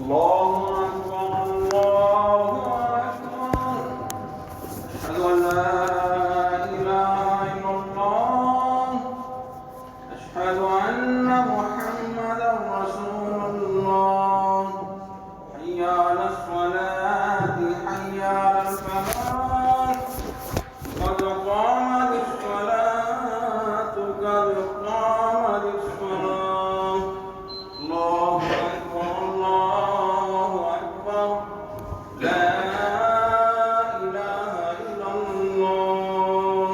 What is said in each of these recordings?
الله أكبر الله أكبر. أشهد أن لا إله إلا الله. أشهد أن محمدا رسول الله. حي على الصلاة حي على الفلاح. قد قامت الصلاة قد قامت الصلاة. الله أكبر الله أكبر. لا إله إلا الله.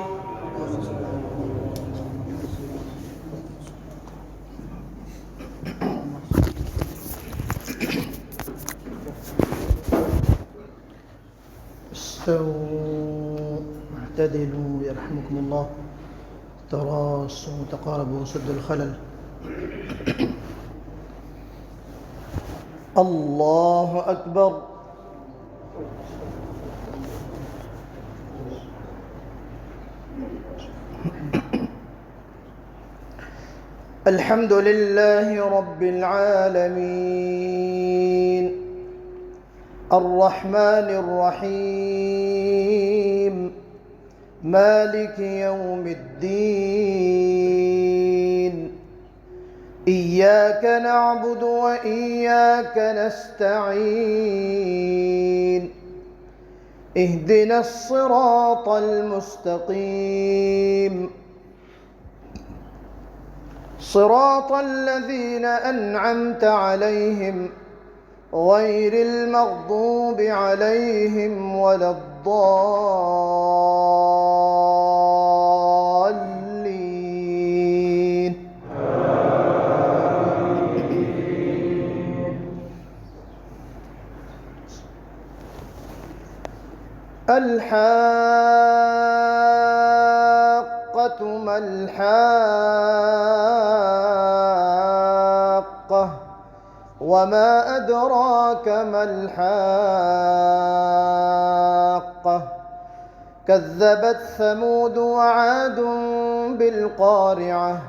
استووا اعتدلوا يرحمكم الله. تراصوا تقاربوا سد الخلل. الله أكبر. الحمد لله رب العالمين الرحمن الرحيم مالك يوم الدين. إياك نعبد وإياك نستعين. اهدنا الصراط المستقيم صراط الذين أنعمت عليهم غير المغضوب عليهم ولا الضالين. الحاقة ما الحاقة وما أدراك ما الحاقة. كذبت ثمود وعاد بالقارعة.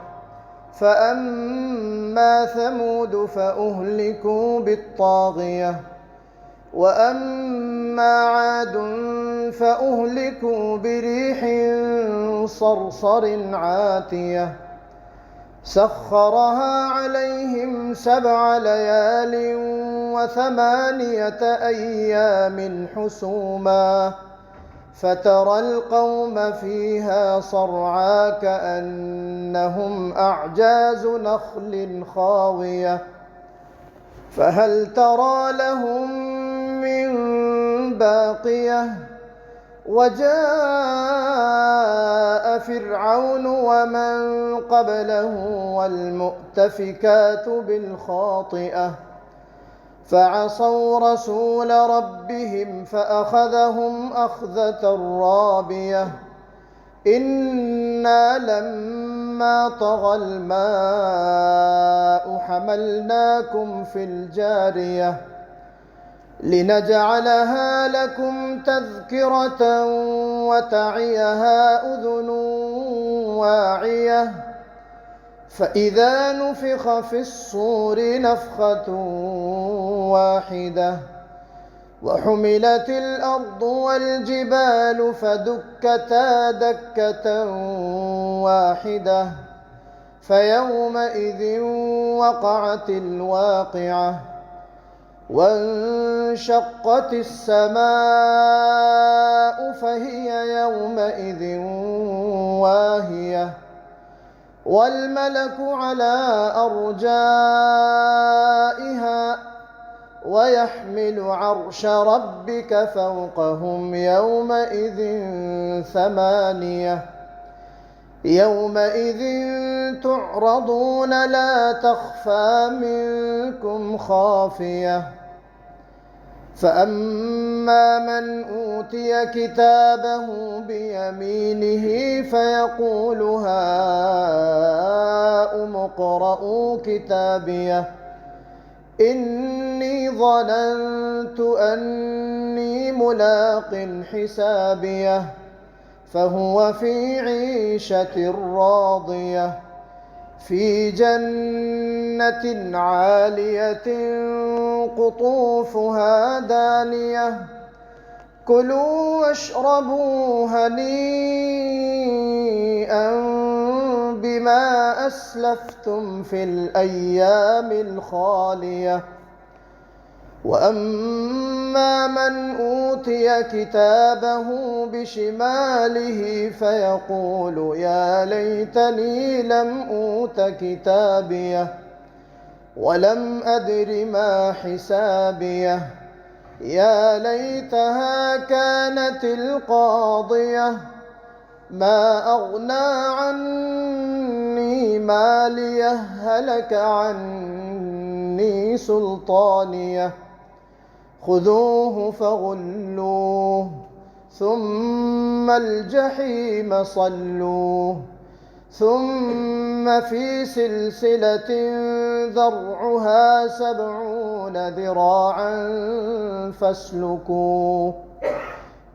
فأما ثمود فأهلكوا بالطاغية وأما عاد فأهلكوا بريح صرصر عاتية سخرها عليهم 7 ليال و8 أيام حسوما فترى القوم فيها صرعى كأنهم أعجاز نخل خاوية فهل ترى لهم من باقية. وجاء فرعون ومن قبله والمؤتفكات بالخاطئة فعصوا رسول ربهم فأخذهم أخذة رابية. إنا لما طغى الماء حملناكم في الجارية لنجعلها لكم تذكرة وتعيها أذن واعية. فإذا نفخ في الصور نفخة واحدة وحملت الأرض والجبال فدكتا دكة واحدة فيومئذ وقعت الواقعة وانشقت السماء فهي يومئذ واهية والملك على أرجائها ويحمل عرش ربك فوقهم يومئذ 8. يومئذ تعرضون لا تخفى منكم خافية. فأما من أوتي كتابه بيمينه فيقول هاؤم اقرءوا كتابيه إني ظننت أني ملاق حسابيه فهو في عيشة راضية في جنة عالية قطوفها دانية كلوا واشربوا هنيئا بما أسلفتم في الأيام الخالية وأما من أوتي كتابه بشماله فيقول يا ليتني لم أوت كتابيه ولم أدر ما حسابيه يا ليتها كانت القاضية ما أغنى عني ماليه هلك عني سلطانيه خذوه فغلوه ثم الجحيم صلوه ثم في سلسلة ذرعها 70 ذراعا فاسلكوه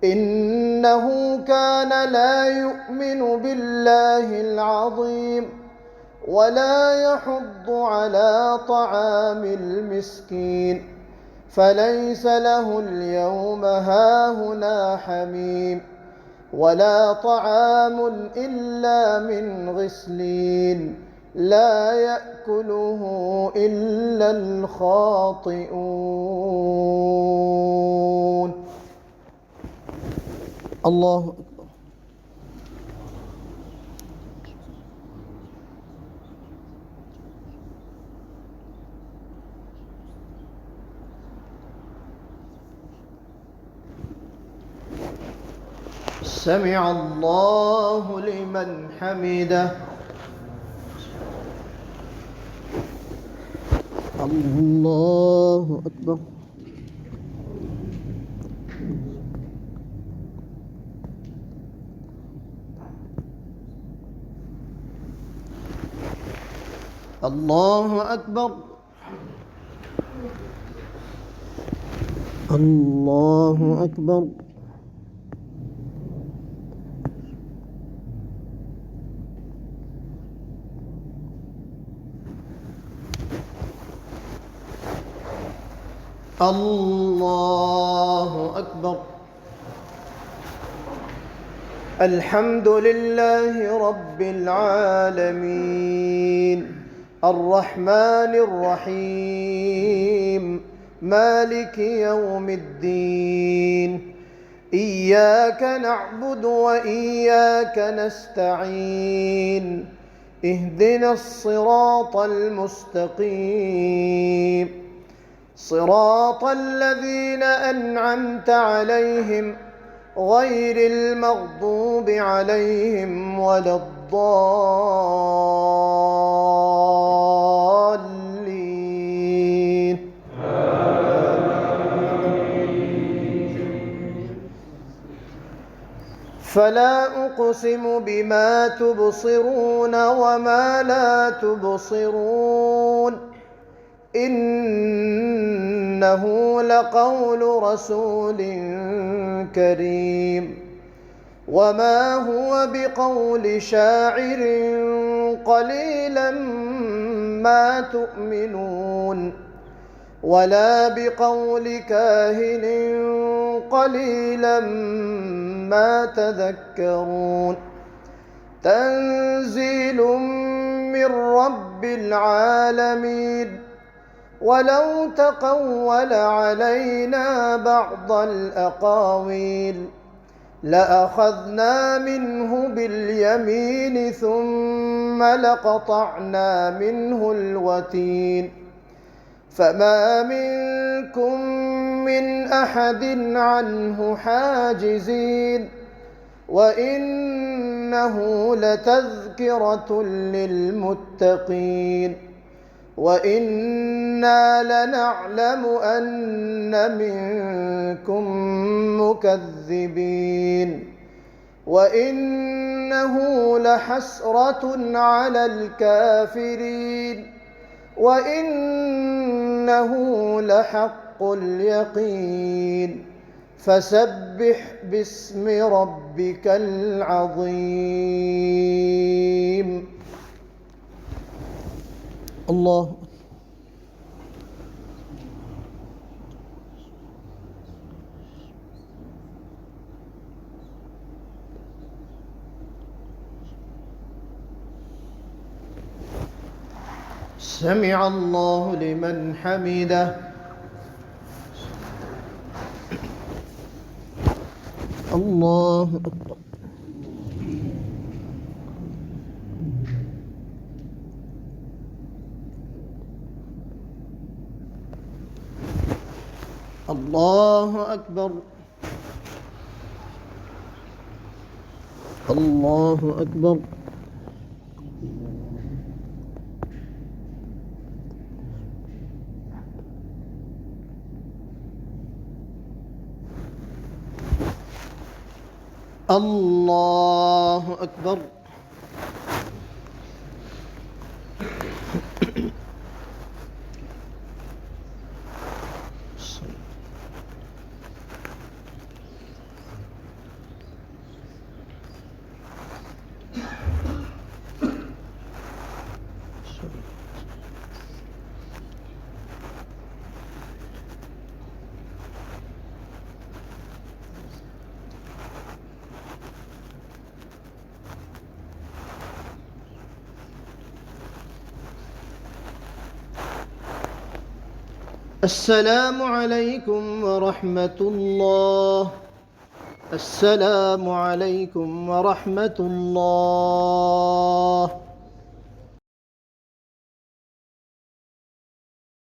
إنه كان لا يؤمن بالله العظيم ولا يحض على طعام المسكين فليس له اليوم هاهنا حميم ولا طعام إلا من غسلين لا يأكله إلا الخاطئون. الله أكبر. سمع الله لمن حمده. الله أكبر. الله أكبر. الله أكبر. الله أكبر. الحمد لله رب العالمين الرحمن الرحيم مالك يوم الدين إياك نعبد وإياك نستعين اهدنا الصراط المستقيم صراط الذين أنعمت عليهم غير المغضوب عليهم ولا الضالين. فلا أقسم بما تبصرون وما لا تبصرون إنه لقول رسول كريم وما هو بقول شاعر قليلا ما تؤمنون ولا بقول كاهن قليلا ما تذكرون تنزيل من رب العالمين ولو تقول علينا بعض الأقاويل لأخذنا منه باليمين ثم لقطعنا منه الوتين فما منكم من أحد عنه حاجزين وإنه لتذكرة للمتقين وإنا لنعلم أن منكم مكذبين وإنه لحسرة على الكافرين وإنه لحق اليقين فسبح باسم ربك العظيم. الله. سمع الله لمن حمده. الله أكبر. الله أكبر. الله أكبر. الله أكبر. السلام عليكم ورحمة الله. السلام عليكم ورحمة الله.